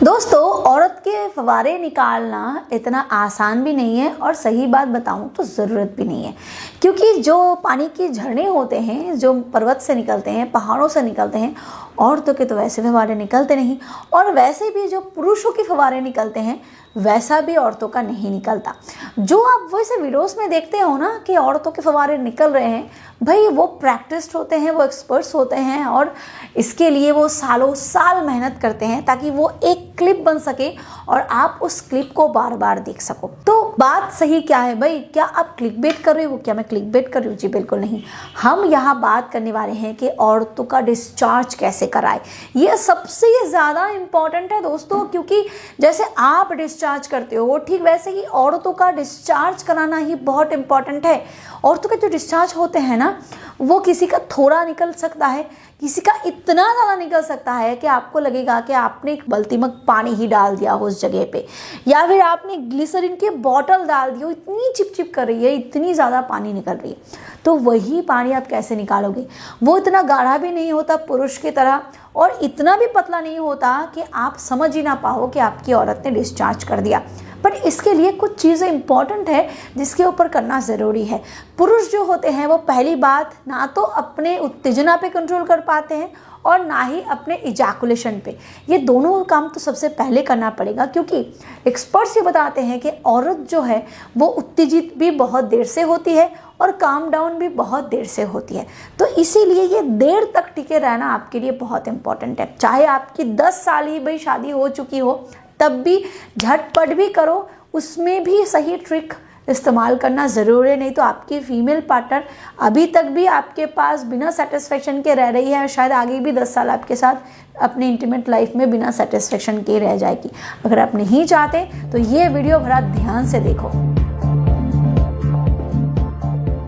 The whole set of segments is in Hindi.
दोस्तों, औरत के फव्वारे निकालना इतना आसान भी नहीं है और सही बात बताऊं तो ज़रूरत भी नहीं है, क्योंकि जो पानी के झरने होते हैं जो पर्वत से निकलते हैं, पहाड़ों से निकलते हैं, औरतों के तो वैसे फव्वारे निकलते नहीं। और वैसे भी जो पुरुषों के फव्वारे निकलते हैं वैसा भी औरतों का नहीं निकलता। जो आप वैसे वीडियोस में देखते हो ना कि औरतों के फव्वारे निकल रहे हैं, भाई वो प्रैक्टिस्ड होते हैं, वो एक्सपर्ट्स होते हैं और इसके लिए वो सालों साल मेहनत करते हैं ताकि वो एक क्लिप बन सके और आप उस क्लिप को बार बार देख सको। तो बात सही क्या है भाई? क्या आप क्लिकबेट कर रहे हो? क्या मैं क्लिकबेट कर रही हूँ? जी बिल्कुल नहीं। हम यहाँ बात करने वाले हैं कि औरतों का डिस्चार्ज कैसे कराए। ये सबसे ज़्यादा इम्पॉर्टेंट है दोस्तों, क्योंकि जैसे आप डिस्चार्ज करते हो ठीक वैसे ही औरतों का डिस्चार्ज कराना ही बहुत इम्पॉर्टेंट है। औरतों के जो डिस्चार्ज होते हैं ना, वो किसी का थोड़ा निकल सकता है, किसी का इतना ज़्यादा निकल सकता है कि आपको लगेगा कि आपने एक बल्टीमग पानी ही डाल दिया हो उस जगह पे, या फिर आपने ग्लिसरीन की बोतल डाल दी हो, इतनी चिपचिप कर रही है, इतनी ज़्यादा पानी निकल रही है। तो वही पानी आप कैसे निकालोगे? वो इतना गाढ़ा भी नहीं होता पुरुष की तरह और इतना भी पतला नहीं होता कि आप समझ ही ना पाओ कि आपकी औरत ने डिस्चार्ज कर दिया। बट इसके लिए कुछ चीज़ें इंपॉर्टेंट है जिसके ऊपर करना ज़रूरी है। पुरुष जो होते हैं वो पहली बात ना तो अपने उत्तेजना पे कंट्रोल कर पाते हैं और ना ही अपने इजैकुलेशन पे। ये दोनों काम तो सबसे पहले करना पड़ेगा, क्योंकि एक्सपर्ट्स ये बताते हैं कि औरत जो है वो उत्तेजित भी बहुत देर से होती है और काम डाउन भी बहुत देर से होती है। तो इसीलिए ये देर तक टिके रहना आपके लिए बहुत इंपॉर्टेंट है। चाहे आपकी 10 साल ही भाई शादी हो चुकी हो, तब भी झटपट भी करो, उसमें भी सही ट्रिक इस्तेमाल करना ज़रूरी है। नहीं तो आपकी फीमेल पार्टनर अभी तक भी आपके पास बिना सेटिस्फेक्शन के रह रही है और शायद आगे भी 10 साल आपके साथ अपने इंटीमेट लाइफ में बिना सेटिस्फेक्शन के रह जाएगी। अगर आप नहीं चाहते तो ये वीडियो बड़ा ध्यान से देखो।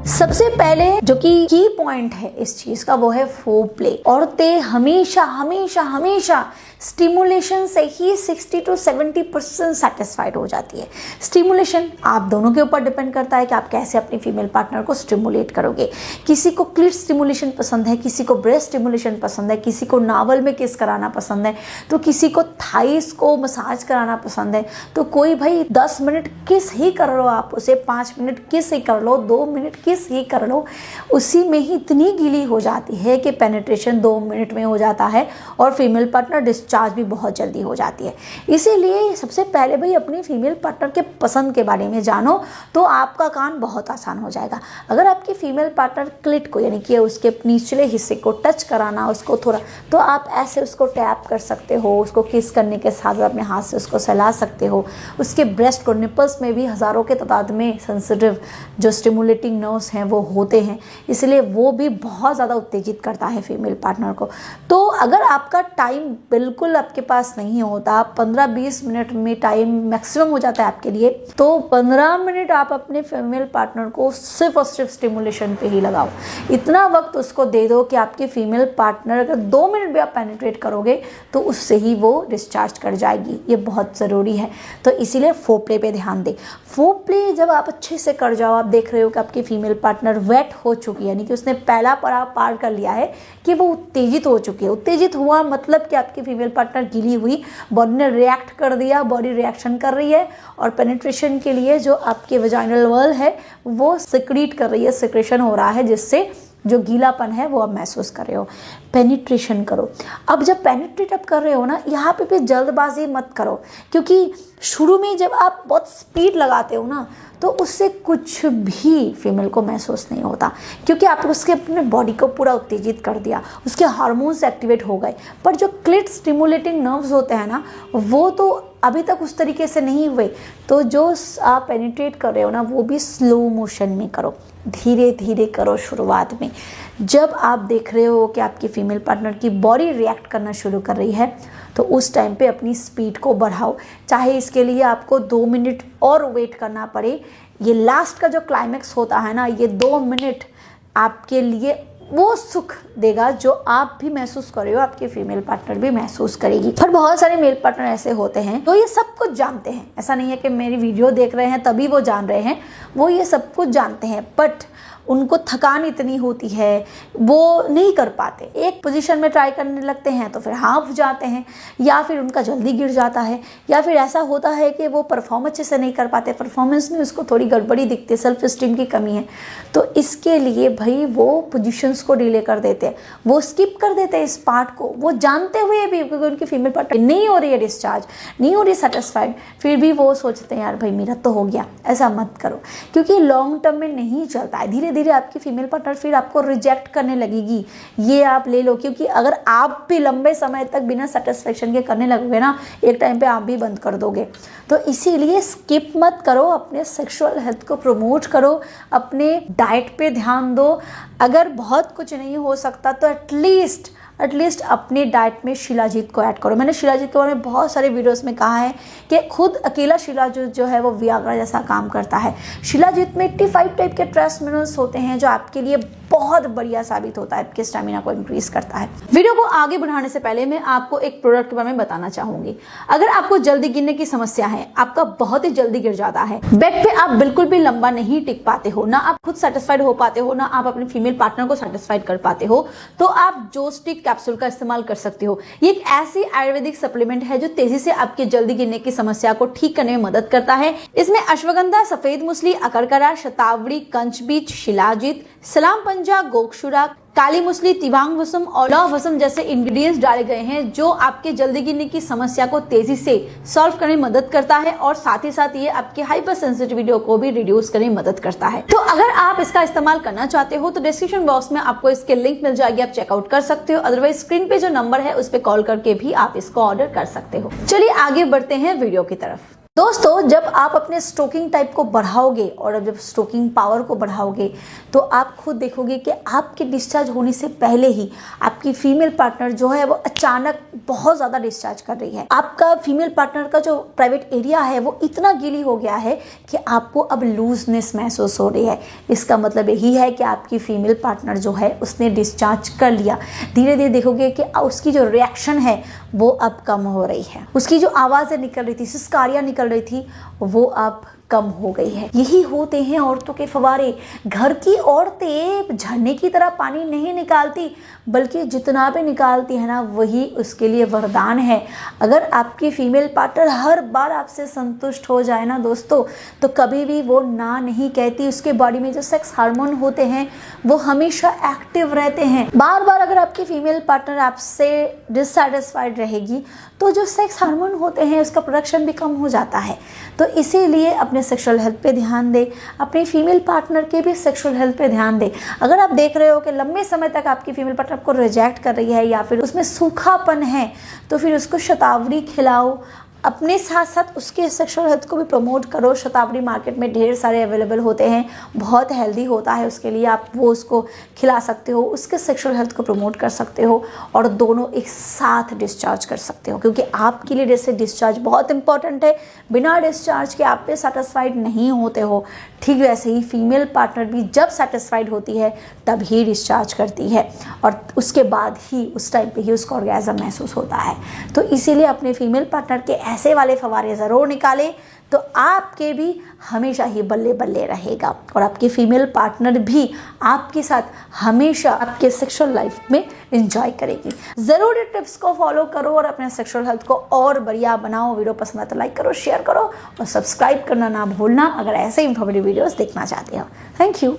सबसे पहले जो कि की पॉइंट है इस चीज का वो है फोरप्ले। औरतें हमेशा हमेशा हमेशा स्टिमुलेशन से ही 60 to 70% सेटिस्फाइड हो जाती है। स्टिमुलेशन आप दोनों के ऊपर डिपेंड करता है कि आप कैसे अपनी फीमेल पार्टनर को स्टिमुलेट करोगे। किसी को क्लिट स्टिमुलेशन पसंद है, किसी को ब्रेस्ट स्टिमुलेशन पसंद है, किसी को नावल में किस कराना पसंद है, तो किसी को थाइस को मसाज कराना पसंद है। तो कोई भाई 10 मिनट किस ही कर लो, आप उसे 5 मिनट किस ही कर लो, 2 मिनट किस ही कर लो, उसी में ही इतनी गीली हो जाती है कि पेनिट्रेशन 2 मिनट में हो जाता है और फीमेल पार्टनर डिस्चार्ज भी बहुत जल्दी हो जाती है। इसीलिए सबसे पहले भाई अपनी फीमेल पार्टनर के पसंद के बारे में जानो तो आपका काम बहुत आसान हो जाएगा। अगर आपकी फीमेल पार्टनर क्लिट को यानी कि उसके निचले हिस्से को टच कराना उसको थोड़ा, तो आप ऐसे उसको टैप कर सकते हो, उसको किस करने के साथ अपने हाथ से उसको सहला सकते हो। उसके ब्रेस्ट को, निपल्स में भी हज़ारों के तादाद में सेंसिटिव जो स्टिमुलेटिंग नर्व्स हैं वो होते हैं, इसलिए वो भी बहुत ज़्यादा उत्तेजित करता है फीमेल पार्टनर को। तो अगर आपका टाइम बिल्कुल आपके पास नहीं होता, 15-20 मिनट में टाइम मैक्सिमम हो जाता है आपके लिए, तो 15 मिनट आप अपने फीमेल पार्टनर को सिर्फ और सिर्फ स्टिमुलेशन पे ही लगाओ। इतना वक्त उसको दे दो कि आपकी फीमेल पार्टनर अगर 2 मिनट भी आप पेनिट्रेट करोगे तो उससे ही वो डिस्चार्ज कर जाएगी। ये बहुत ज़रूरी है। तो इसीलिए फोरप्ले पे ध्यान दें। फोरप्ले जब आप अच्छे से कर जाओ, आप देख रहे हो कि आपकी फीमेल पार्टनर वेट हो चुकी है, यानी कि उसने पहला पड़ाव पार कर लिया है कि वो उत्तेजित हो चुकी है। उत्तेजित हुआ मतलब कि आपकी फीमेल पार्टनर गीली हुई, बॉडी ने रिएक्ट कर दिया, बॉडी रिएक्शन कर रही है और पेनिट्रेशन के लिए जो आपके वेजाइनल वॉल है वो सिक्रीट कर रही है, सिक्रेशन हो रहा है, जिससे जो गीलापन है वो आप महसूस कर रहे हो। पेनिट्रेशन करो। अब जब पेनिट्रेट आप कर रहे हो ना, यहाँ पे भी जल्दबाजी मत करो, क्योंकि शुरू में जब आप बहुत स्पीड लगाते हो ना तो उससे कुछ भी फीमेल को महसूस नहीं होता, क्योंकि आप उसके अपने बॉडी को पूरा उत्तेजित कर दिया, उसके हार्मोन्स एक्टिवेट हो गए। पर जो क्लिट स्टिमुलेटिंग नर्व्स होते हैं ना, वो तो अभी तक उस तरीके से नहीं हुए। तो जो आप पेनिट्रेट कर रहे हो ना, वो भी स्लो मोशन में करो, धीरे धीरे करो शुरुआत में। जब आप देख रहे हो कि आपकी फीमेल पार्टनर की बॉडी रिएक्ट करना शुरू कर रही है तो उस टाइम पे अपनी स्पीड को बढ़ाओ, चाहे इसके लिए आपको 2 मिनट और वेट करना पड़े। ये लास्ट का जो क्लाइमैक्स होता है ना, ये 2 मिनट आपके लिए वो सुख देगा जो आप भी महसूस कर रहे हो, आपके फीमेल पार्टनर भी महसूस करेगी। पर बहुत सारे मेल पार्टनर ऐसे होते हैं तो ये सब कुछ जानते हैं। ऐसा नहीं है कि मेरी वीडियो देख रहे हैं तभी वो जान रहे हैं, वो ये सब कुछ जानते हैं, बट उनको थकान इतनी होती है, वो नहीं कर पाते। एक पोजीशन में ट्राई करने लगते हैं तो फिर हाफ जाते हैं, या फिर उनका जल्दी गिर जाता है, या फिर ऐसा होता है कि वो परफॉर्म अच्छे से नहीं कर पाते, परफॉर्मेंस में उसको थोड़ी गड़बड़ी दिखती है, सेल्फ स्टीम की कमी है। तो इसके लिए भाई वो पोजीशंस को डिले कर देते हैं, वो स्किप कर देते हैं इस पार्ट को, वो जानते हुए भी, क्योंकि उनकी फीमेल पार्टनर नहीं हो रही है डिस्चार्ज, नहीं हो रही सेटिस्फाइड, फिर भी वो सोचते हैं यार भाई मेरा तो हो गया। ऐसा मत करो, क्योंकि लॉन्ग टर्म में नहीं चलता है। धीरे धीरे आपकी फीमेल पार्टनर फिर आपको रिजेक्ट करने लगेगी। ये आप ले लो, क्योंकि अगर आप भी लंबे समय तक बिना सेटिस्फेक्शन के करने लगोगे ना, एक टाइम पे आप भी बंद कर दोगे। तो इसीलिए स्किप मत करो, अपने सेक्सुअल हेल्थ को प्रमोट करो, अपने डाइट पे ध्यान दो। अगर बहुत कुछ नहीं हो सकता तो एटलीस्ट अपने डाइट में शिलाजीत को ऐड करो। मैंने शिलाजीत के बारे में बहुत सारे वीडियोस में कहा है कि खुद अकेला शिलाजीत जो है वो वियाग्रा जैसा काम करता है। शिलाजीत में 85 टाइप के ट्रेस मिनरल्स होते हैं जो आपके लिए बहुत बढ़िया साबित होता है, आपके स्टेमिना को इंक्रीज करता है। वीडियो को आगे बढ़ाने से पहले मैं आपको एक प्रोडक्ट के बारे में बताना चाहूंगी। अगर आपको जल्दी गिरने की समस्या है, आपका बहुत ही जल्दी गिर जाता है, बेड पे आप बिल्कुल भी लंबा नहीं टिक पाते हो, ना आप खुद सेटिस्फाइड हो पाते हो, ना आप अपने फीमेल पार्टनर को सेटिस्फाइड कर पाते हो, तो आप जोस्टिक कैप्सूल का इस्तेमाल कर सकते हो। ये एक ऐसी आयुर्वेदिक सप्लीमेंट है जो तेजी से आपके जल्दी गिरने की समस्या को ठीक करने में मदद करता है। इसमें अश्वगंधा, सफेद मूसली, अकरकरा, शतावरी, कंचबीज, शिलाजीत, सलाम पंजा, गोक्षुरा, काली मूसली, तिवांग वसम और लौह वसम जैसे इंग्रेडिएंट्स डाले गए हैं जो आपके जल्दी गिरने की समस्या को तेजी से सॉल्व करने में मदद करता है, और साथ ही साथ ये आपके हाइपर सेंसिटिविटी को भी रिड्यूस करने में मदद करता है। तो अगर आप इसका इस्तेमाल करना चाहते हो तो डिस्क्रिप्शन बॉक्स में आपको इसके लिंक मिल जाएगी, आप चेकआउट कर सकते हो। अदरवाइज स्क्रीन पे जो नंबर है उस पर कॉल करके भी आप इसको ऑर्डर कर सकते हो। चलिए आगे बढ़ते हैं वीडियो की तरफ। दोस्तों, जब आप अपने स्ट्रोकिंग टाइप को बढ़ाओगे और जब स्ट्रोकिंग पावर को बढ़ाओगे तो आप खुद देखोगे कि आपके डिस्चार्ज होने से पहले ही आपकी फीमेल पार्टनर जो है वो अचानक बहुत ज़्यादा डिस्चार्ज कर रही है। आपका फीमेल पार्टनर का जो प्राइवेट एरिया है वो इतना गीली हो गया है कि आपको अब लूजनेस महसूस हो रही है। इसका मतलब यही है कि आपकी फीमेल पार्टनर जो है उसने डिस्चार्ज कर लिया। धीरे धीरे देखोगे कि उसकी जो रिएक्शन है वो अब कम हो रही है, उसकी जो आवाज़ें निकल रही थी, सिसकारियाँ निकल रही थी, वो अब कम हो गई है। यही होते हैं औरतों के फवारे। घर की औरतें झरने की तरह पानी नहीं निकालती, बल्कि जितना भी निकालती है ना वही उसके लिए वरदान है। अगर आपकी फीमेल पार्टनर हर बार आपसे संतुष्ट हो जाए ना दोस्तों, तो कभी भी वो ना नहीं कहती। उसके बॉडी में जो सेक्स हार्मोन होते हैं वो हमेशा एक्टिव रहते हैं। बार बार अगर आपकी फीमेल पार्टनर आपसे डिससैटिस्फाइड रहेगी तो जो सेक्स हार्मोन होते हैं उसका प्रोडक्शन भी कम हो जाता है। तो इसीलिए अपने सेक्सुअल हेल्थ पे ध्यान दें, अपने फीमेल पार्टनर के भी सेक्सुअल हेल्थ पे ध्यान दें। अगर आप देख रहे हो कि लंबे समय तक आपकी फीमेल पार्टनर आपको रिजेक्ट कर रही है या फिर उसमें सूखापन है, तो फिर उसको शतावरी खिलाओ। अपने साथ साथ उसके सेक्सुअल हेल्थ को भी प्रमोट करो। शतावरी मार्केट में ढेर सारे अवेलेबल होते हैं, बहुत हेल्दी होता है, उसके लिए आप वो उसको खिला सकते हो, उसके सेक्सुअल हेल्थ को प्रमोट कर सकते हो और दोनों एक साथ डिस्चार्ज कर सकते हो। क्योंकि आपके लिए जैसे डिस्चार्ज बहुत इंपॉर्टेंट है, बिना डिस्चार्ज के आप पे सेटिस्फाइड नहीं होते हो, ठीक वैसे ही फीमेल पार्टनर भी जब सेटिस्फाइड होती है तब ही डिस्चार्ज करती है और उसके बाद ही उस टाइम पे ही उसको ऑर्गेज़म महसूस होता है। तो इसीलिए अपने फीमेल पार्टनर के ऐसे वाले फवारे ज़रूर निकालें, तो आपके भी हमेशा ही बल्ले बल्ले रहेगा और आपकी फीमेल पार्टनर भी आपके साथ हमेशा आपके सेक्सुअल लाइफ में एंजॉय करेगी। ज़रूर टिप्स को फॉलो करो और अपने सेक्सुअल हेल्थ को और बढ़िया बनाओ। वीडियो पसंद आए तो लाइक करो, शेयर करो और सब्सक्राइब करना ना भूलना अगर ऐसे इंफॉर्मेटिव वीडियोस देखना चाहते हो। Thank you.